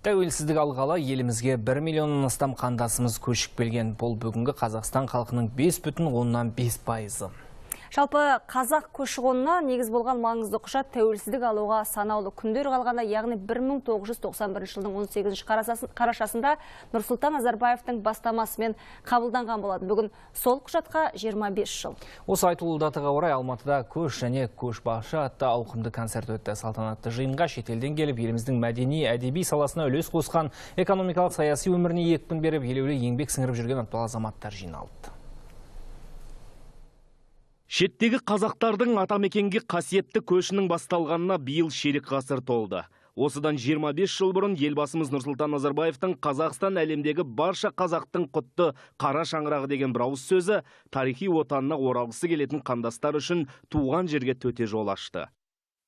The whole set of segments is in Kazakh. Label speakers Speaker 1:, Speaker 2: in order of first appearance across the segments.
Speaker 1: Тәуелсіздік алғалы елімізге 1 миллионнан астам қандасымыз көшіп келген. Бұл бүгінгі Қазақстан халқының 5,5%.
Speaker 2: Жалпы қазақ көші-қонына негіз болған маңызды құжат тәуелсіздік алуға санаулы күндер қалғанда, яғни 1991 жылдың 18 қарашасында Нұрсұлтан Назарбаевтың бастамасымен қабылданған болады. Бүгін сол құжатқа 25 жыл.
Speaker 1: Осы айтулы датаға орай Алматыда көш және көшбасшы атты ауқымды концерт өтті. Салтанатты жиынға шетелден келіп, еліміздің мәдени, әдеби саласына үлес қосқан, экономикалық саяси өміріне екпін беріп, елеулі еңбек сіңіріп жүрген атпал азаматтар жиналды.
Speaker 3: Шеттегі қазақтардың атамекенге қасиетті көшінің басталғанына биыл ширек ғасыр толды. Осыдан 25 жыл бұрын елбасымыз Нұрсұлтан Назарбаевтың Қазақстан әлемдегі барша қазақтың құтты қара шаңырағы деген бір ауыз сөзі тарихи отанына оралғысы келетін қандастар үшін туған жерге төте жол ашты.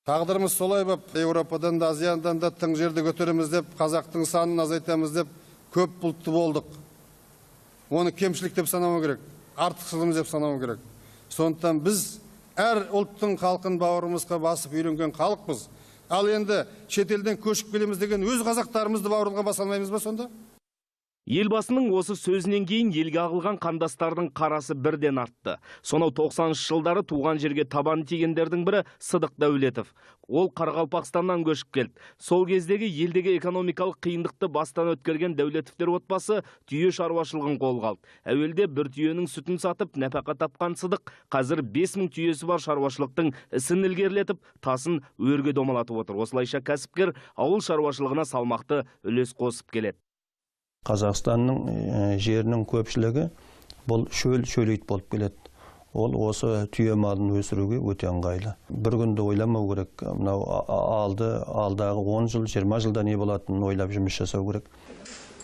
Speaker 4: Тағдырымыз солай боп, Еуропадан да, Азиядан да тың жерді көтереміз деп, қазақтың санын азайтамыз деп көп бұлтты болдық. Оны кемшілік деп санамау керек, артықшылымыз деп санамау керек. Сондықтан біз әр ұлттың халқын бауырымызға басып үйренген халықпыз. Ал енді шетелден көшіп келеміз деген өз қазақтарымызды бауырға баса алмаймыз ба сонда?
Speaker 3: Елбасының осы сөзінен кейін елге ағылған қандастардың қарасы бірден артты. Сонау 90-шы жылдары туған жерге табан тигендердің бірі Сыдық Дәулетов. Ол Қарақалпақстаннан көшіп келді. Сол кездегі елдегі экономикалық қиындықты бастан өткерген Дәулетовтер отбасы түйе шаруашылығын қолға алды. Әуелде бір түйенің сүтін сатып, нәпақа тапқан Сыдық қазір 5000 түйесі бар шаруашылықтың ісін ілгерілетіп, тасын өрге домалатып отыр. Осылайша кәсіпкер ауыл шаруашылығына салмақты үлес қосып келеді.
Speaker 5: Қазақстанның жерінің көпшілігі бұл шөлейт болып келеді. Ол осы түйе малын өсіруге өте ыңғайлы. Bir күнді ойламау керек. Мынау алдағы 10 жыл, 20 жылда не болатынын ойлап жұмыс жасау керек.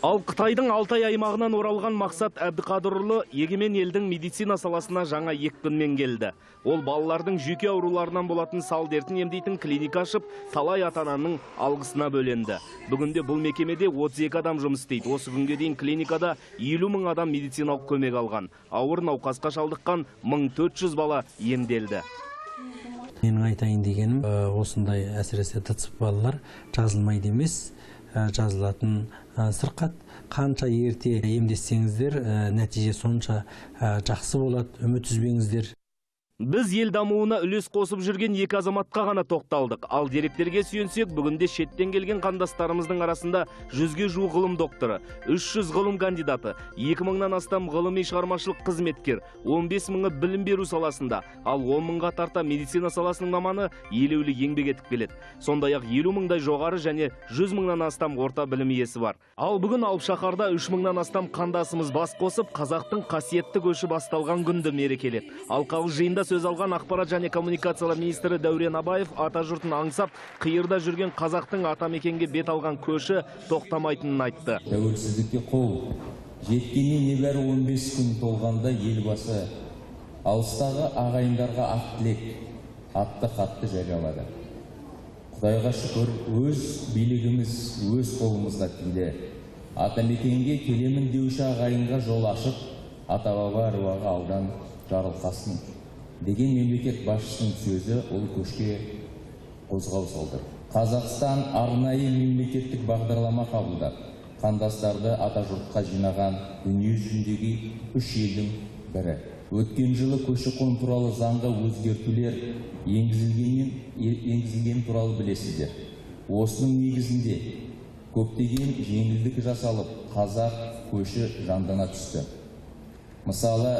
Speaker 3: Ал Қытайдың Алтай аймағынан оралған Мақсат Әбдіқадырұлы егемен елдің медицина саласына жаңа екпінмен келді. Ол балалардың жүйке ауруларынан болатын сал дертін емдейтін клиника ашып, талай ата-ананың алғысына бөленді. Бүгінде бұл мекемеде 32 адам жұмыс істейді. Осы күнге дейін клиникада 50 мың адам медициналық көмек алған. Ауыр науқасқа шалдыққан 1400 бала емделді.
Speaker 6: Менің айтайын дегенім, осындай әсіресе ДЦП балалар жазылмайды емес, жазылатын сырқат. Қанша ерте емдессеңіздер, нәтиже сонша жақсы болады, үміт үзбеңіздер.
Speaker 3: Біз ел дамуына үлес қосып жүрген екі азаматқа ғана тоқталдық. Ал деректерге сүйенсек, бүгінде шеттен келген қандастарымыздың арасында 100-ге жуық ғылым докторы, 300 ғылым кандидаты, 2000-нан астам ғылыми шығармашылық қызметкер, 15 мыңы білім беру саласында, ал 10 мыңға тарта медицина саласының маманы елеулі еңбек етіп келеді. Сондай-ақ 50 мыңдай жоғары және 100 мыңнан астам орта білім иесі бар. Ал бүгін Алып-Шаһарда 3 мыңнан астам қандасымыз бас қосып, қазақтың қасиетті көші басталған күнді мерекеледі. Алқалы жиында сөз алған ақпарат және коммуникациялар министрі Дәурен Абаев ата жұртын аңсап, қиырда жүрген қазақтың атамекенге бет алған көші тоқтамайтынын айтты.
Speaker 7: Тәуелсіздікке қол жеткеніне небәрі 15 күн толғанда елбасы алыстағы ағайындарға ақ тілек атты хатты жариялады. Құдайға шүкір, өз билігіміз өз қолымызда тиді. Атамекенге келемін деуші ағайынға жол ашып, ата-баба әруағы алдан жарылқасын деген мемлекет басшысының сөзі ол көшке қозғау салды. Қазақстан арнайы мемлекеттік бағдарлама қабылдап, қандастарды атажұртқа жинаған дүние жүзіндегі 3 елдің бірі. Өткен жылы көші-қон туралы заңға өзгертулер енгізілген туралы білесіздер. Осының негізінде көптеген жеңілдік жасалып, қазақ көші жандана түсті. Мысалы,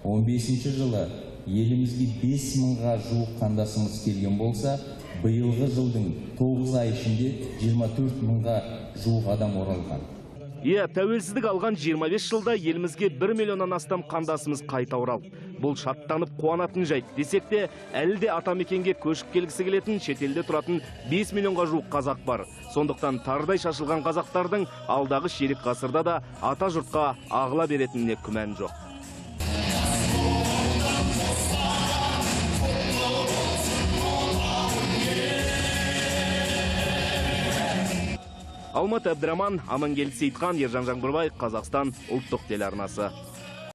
Speaker 7: 15 жылы елімізге 5 мыңға жуық қандасымыз келген болса, биылғы жылдың 9 ай ішінде 24 мыңға жуық адам оралған.
Speaker 3: Тәуелсіздік алған 25 жылда елімізге 1 миллионнан астам қандасымыз қайта оралды. Бұл шаттанып қуанатын жайт. Десек те, әлі де атамекенге көшіп келгісі келетін, шетелде тұратын 5 миллионға жуық қазақ бар. Сондықтан тардай шашылған қазақтардың алдағы ширек ғасырда да ата жұртқа ағыла беретініне күмән жоқ. Алматы Әбдіраман, Амангелді Сейтхан, Ержан Жаңбырбай, Қазақстан ұлттық телеарнасы.